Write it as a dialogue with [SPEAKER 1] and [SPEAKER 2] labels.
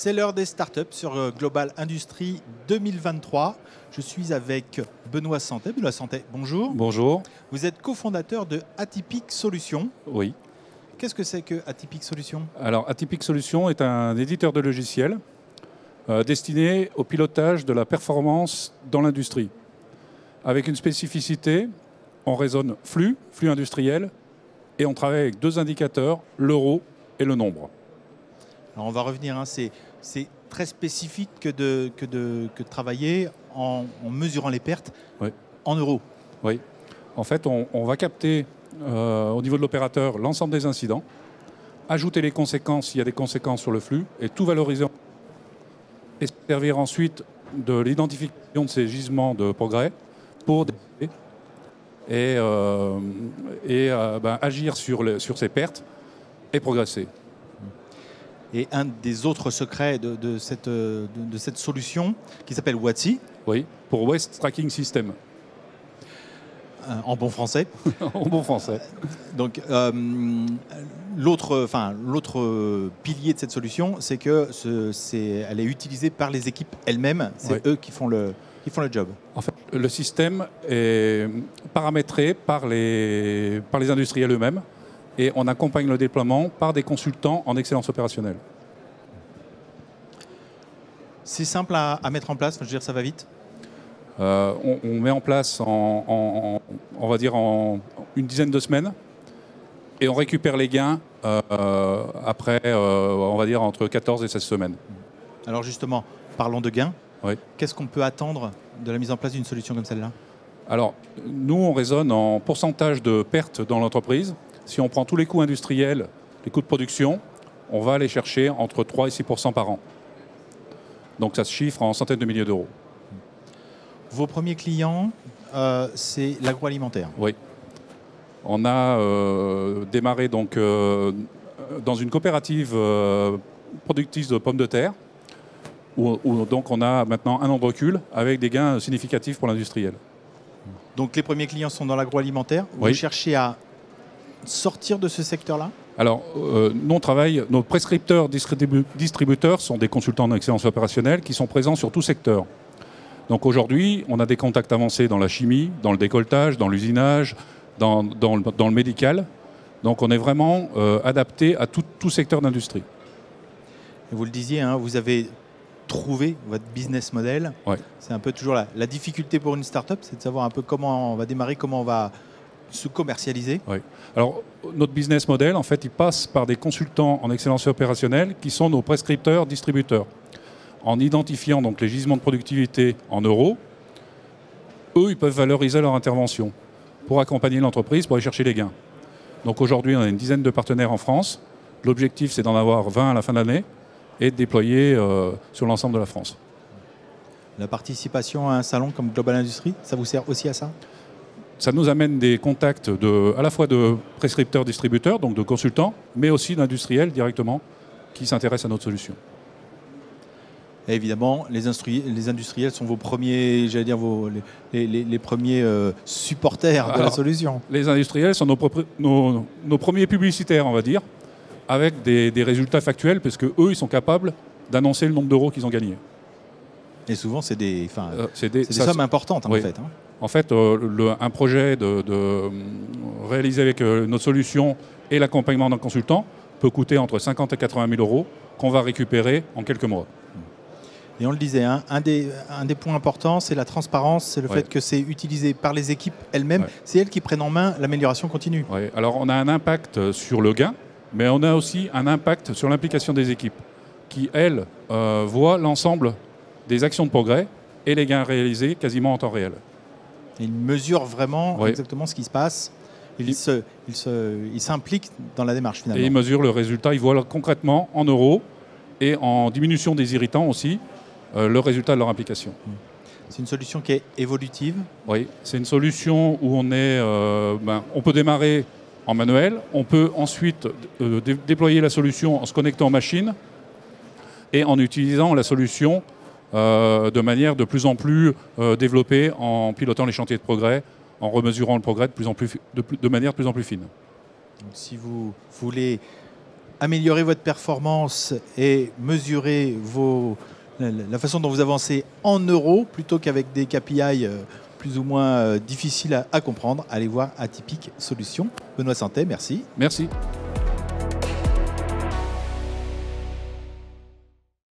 [SPEAKER 1] C'est l'heure des startups sur Global Industrie 2023. Je suis avec Benoît Santet. Benoît Santet, bonjour.
[SPEAKER 2] Bonjour.
[SPEAKER 1] Vous êtes cofondateur de Atypic Solutions.
[SPEAKER 2] Oui.
[SPEAKER 1] Qu'est-ce que c'est que Atypic Solutions?
[SPEAKER 2] Alors, Atypic Solutions est un éditeur de logiciels destiné au pilotage de la performance dans l'industrie. Avec une spécificité, on raisonne flux industriel, et on travaille avec deux indicateurs, l'euro et le nombre.
[SPEAKER 1] Alors on va revenir, hein, c'est très spécifique que de travailler en mesurant les pertes en euros.
[SPEAKER 2] Oui. En fait, on va capter au niveau de l'opérateur l'ensemble des incidents, ajouter les conséquences s'il y a des conséquences sur le flux, et tout valoriser et servir ensuite de l'identification de ces gisements de progrès pour décider et agir sur ces pertes et progresser.
[SPEAKER 1] Et un des autres secrets de cette solution, qui s'appelle WATSI.
[SPEAKER 2] Oui, pour Waste Tracking System.
[SPEAKER 1] En bon français.
[SPEAKER 2] En bon français.
[SPEAKER 1] Donc, l'autre pilier de cette solution, c'est que elle est utilisée par les équipes elles-mêmes. C'est eux qui font le job.
[SPEAKER 2] En fait, le système est paramétré par les industriels eux-mêmes et on accompagne le déploiement par des consultants en excellence opérationnelle.
[SPEAKER 1] C'est simple à mettre en place, je veux dire, ça va vite.
[SPEAKER 2] On met en place on va dire en une dizaine de semaines et on récupère les gains après, on va dire, entre 14 et 16 semaines.
[SPEAKER 1] Alors justement, parlons de gains.
[SPEAKER 2] Oui.
[SPEAKER 1] Qu'est-ce qu'on peut attendre de la mise en place d'une solution comme celle-là?
[SPEAKER 2] Alors, nous, on raisonne en pourcentage de pertes dans l'entreprise. Si on prend tous les coûts industriels, les coûts de production, on va aller chercher entre 3 et 6% par an. Donc ça se chiffre en centaines de milliers d'euros.
[SPEAKER 1] Vos premiers clients, c'est l'agroalimentaire.
[SPEAKER 2] Oui. On a démarré donc, dans une coopérative productrice de pommes de terre, où donc on a maintenant un an de recul avec des gains significatifs pour l'industriel.
[SPEAKER 1] Donc les premiers clients sont dans l'agroalimentaire. Vous cherchez à sortir de ce secteur-là? Alors,
[SPEAKER 2] nous, on travaille, nos prescripteurs distributeurs sont des consultants en excellence opérationnelle qui sont présents sur tout secteur. Donc aujourd'hui, on a des contacts avancés dans la chimie, dans le décolletage, dans l'usinage, dans le médical. Donc on est vraiment adapté à tout secteur d'industrie.
[SPEAKER 1] Vous le disiez, hein, vous avez trouvé votre business model.
[SPEAKER 2] Ouais.
[SPEAKER 1] C'est un peu toujours la difficulté pour une start-up, c'est de savoir un peu comment on va démarrer, comment on va se commercialiser.
[SPEAKER 2] Oui. Alors, notre business model, en fait, il passe par des consultants en excellence opérationnelle qui sont nos prescripteurs, distributeurs. En identifiant donc les gisements de productivité en euros, eux, ils peuvent valoriser leur intervention pour accompagner l'entreprise, pour aller chercher les gains. Donc aujourd'hui, on a une dizaine de partenaires en France. L'objectif, c'est d'en avoir 20 à la fin de l'année et de déployer sur l'ensemble de la France.
[SPEAKER 1] La participation à un salon comme Global Industrie, ça vous sert aussi à ça?
[SPEAKER 2] Ça nous amène des contacts à la fois de prescripteurs-distributeurs, donc de consultants, mais aussi d'industriels directement qui s'intéressent à notre solution.
[SPEAKER 1] Et évidemment, les industriels sont vos premiers, j'allais dire, les premiers supporters de la solution.
[SPEAKER 2] Les industriels sont nos premiers publicitaires, on va dire, avec des résultats factuels, parce qu'eux, ils sont capables d'annoncer le nombre d'euros qu'ils ont gagnés.
[SPEAKER 1] Et souvent, c'est des sommes importantes, en fait. Hein.
[SPEAKER 2] En fait, un projet réalisé avec notre solution et l'accompagnement d'un consultant peut coûter entre 50 et 80 000 euros qu'on va récupérer en quelques mois.
[SPEAKER 1] Et on le disait, hein, un des points importants, c'est la transparence, c'est le fait que c'est utilisé par les équipes elles-mêmes. C'est elles qui prennent en main l'amélioration continue.
[SPEAKER 2] Alors, on a un impact sur le gain, mais on a aussi un impact sur l'implication des équipes qui, elles, voient l'ensemble des actions de progrès et les gains réalisés quasiment en temps réel.
[SPEAKER 1] Ils mesurent vraiment exactement ce qui se passe. Ils s'impliquent dans la démarche finalement.
[SPEAKER 2] Et ils mesurent le résultat. Ils voient concrètement en euros et en diminution des irritants aussi le résultat de leur implication.
[SPEAKER 1] C'est une solution qui est évolutive.
[SPEAKER 2] Oui, c'est une solution où on peut démarrer en manuel. On peut ensuite déployer la solution en se connectant aux machines et en utilisant la solution de manière de plus en plus développée en pilotant les chantiers de progrès, en remesurant le progrès de manière de plus en plus fine.
[SPEAKER 1] Donc, si vous voulez améliorer votre performance et mesurer la façon dont vous avancez en euros plutôt qu'avec des KPI plus ou moins difficiles à comprendre, allez voir Atypique Solutions. Benoît Santet, merci.
[SPEAKER 2] Merci.